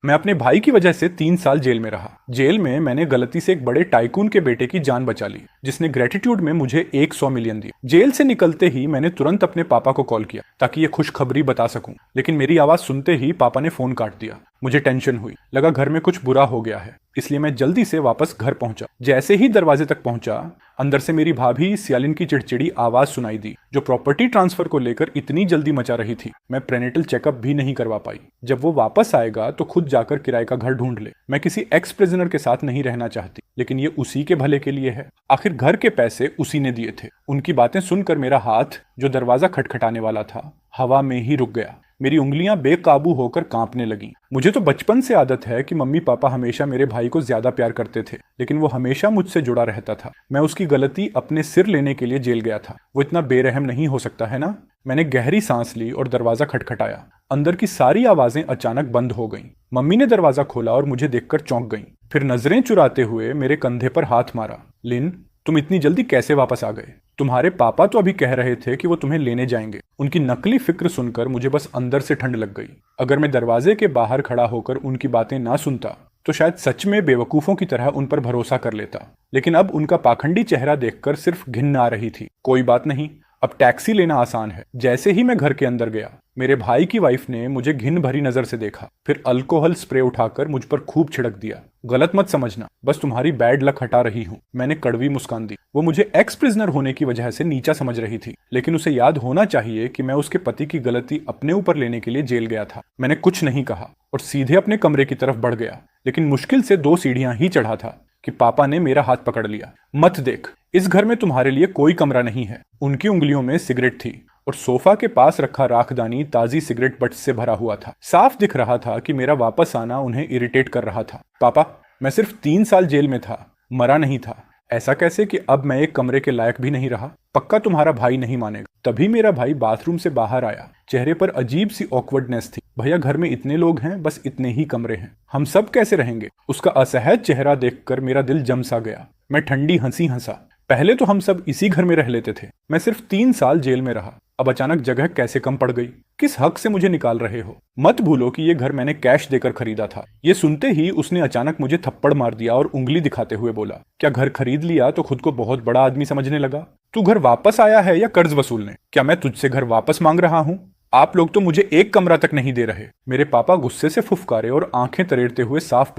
मैं अपने भाई की वजह से 3 साल जेल में रहा। जेल में मैंने गलती से एक बड़े टाइकून के बेटे की जान बचा ली, जिसने ग्रेटिट्यूड में मुझे 100 मिलियन दिए। जेल से निकलते ही मैंने तुरंत अपने पापा को कॉल किया ताकि ये खुशखबरी बता सकूं, लेकिन मेरी आवाज सुनते ही पापा ने फोन काट दिया। मुझे टेंशन हुई, लगा घर में कुछ बुरा हो गया है, इसलिए मैं जल्दी से वापस घर पहुंचा। जैसे ही दरवाजे तक पहुंचा, अंदर से मेरी भाभी सियालिन की चिड़चिड़ी आवाज सुनाई दी, जो प्रॉपर्टी ट्रांसफर को लेकर इतनी जल्दी मचा रही थी। मैं प्रेनेटल चेकअप भी नहीं करवा पाई। जब वो वापस आएगा तो खुद जाकर किराए का घर ढूंढ ले। मैं किसी एक्स प्रिजनर के साथ नहीं रहना चाहती, लेकिन ये उसी के भले के लिए है। आखिर घर के पैसे उसी ने दिए थे। उनकी बातें सुनकर मेरा हाथ, जो दरवाजा खटखटाने वाला था, हवा में ही रुक गया। मेरी उंगलियां बेकाबू होकर कांपने लगीं। मुझे तो बचपन से आदत है कि मम्मी पापा हमेशा मेरे भाई को ज्यादा प्यार करते थे, लेकिन वो हमेशा मुझसे जुड़ा रहता था। मैं उसकी गलती अपने सिर लेने के लिए जेल गया था। वो इतना बेरहम नहीं हो सकता है ना। मैंने गहरी सांस ली और दरवाजा खटखटाया। अंदर की सारी आवाजें अचानक बंद हो गईं। मम्मी ने दरवाजा खोला और मुझे देखकर चौंक गईं। फिर नजरें चुराते हुए मेरे कंधे पर हाथ मारा। लिन, तुम इतनी जल्दी कैसे वापस आ गए? तुम्हारे पापा तो अभी कह रहे थे कि वो तुम्हें लेने जाएंगे। उनकी नकली फिक्र सुनकर मुझे बस अंदर से ठंड लग गई। अगर मैं दरवाजे के बाहर खड़ा होकर उनकी बातें ना सुनता तो शायद सच में बेवकूफों की तरह उन पर भरोसा कर लेता, लेकिन अब उनका पाखंडी चेहरा देखकर सिर्फ घिन आ रही थी। कोई बात नहीं, अब टैक्सी लेना आसान है। जैसे ही मैं घर के अंदर गया, मेरे भाई की वाइफ ने मुझे घिन भरी नजर से देखा, फिर अल्कोहल स्प्रे उठाकर मुझ पर खूब छिड़क दिया। गलत मत समझना, बस तुम्हारी बैड लक हटा रही हूँ। मैंने कड़वी मुस्कान दी। वो मुझे एक्स प्रिजनर होने की वजह से नीचा समझ रही थी, लेकिन उसे याद होना चाहिए कि मैं उसके पति की गलती अपने ऊपर लेने के लिए जेल गया था। मैंने कुछ नहीं कहा और सीधे अपने कमरे की तरफ बढ़ गया, लेकिन मुश्किल से 2 सीढ़ियां ही चढ़ा था कि पापा ने मेरा हाथ पकड़ लिया। मत देख, इस घर में तुम्हारे लिए कोई कमरा नहीं है। उनकी उंगलियों में सिगरेट थी और सोफा के पास रखा राखदानी ताजी सिगरेट बट्स से भरा हुआ था। साफ दिख रहा था कि मेरा वापस आना उन्हें इरिटेट कर रहा था। पापा, मैं सिर्फ 3 साल जेल में था, मरा नहीं था। ऐसा कैसे कि अब मैं एक कमरे के लायक भी नहीं रहा? पक्का तुम्हारा भाई नहीं मानेगा। तभी मेरा भाई बाथरूम से बाहर आया। चेहरे पर अजीब सी ऑकवर्डनेस थी। भैया, घर में इतने लोग हैं, बस इतने ही कमरे हैं, हम सब कैसे रहेंगे? उसका असहज चेहरा देखकर मेरा दिल जम सा गया। मैं ठंडी हंसी हंसा। पहले तो हम सब इसी घर में रह लेते थे। मैं सिर्फ 3 साल जेल में रहा, अब अचानक जगह कैसे कम पड़ गई? किस हक से मुझे निकाल रहे हो? मत भूलो कि ये घर मैंने कैश देकर खरीदा था। ये सुनते ही उसने अचानक मुझे थप्पड़ मार दिया और उंगली दिखाते हुए बोला, क्या घर खरीद लिया तो खुद को बहुत बड़ा आदमी समझने लगा? तू घर वापस आया है या कर्ज वसूलने? क्या मैं तुझसे घर वापस मांग रहा हूँ? आप लोग तो मुझे एक कमरा तक नहीं दे रहे। मेरे पापा गुस्से से फुफकारे और आंखें तरेड़ते हुए साफ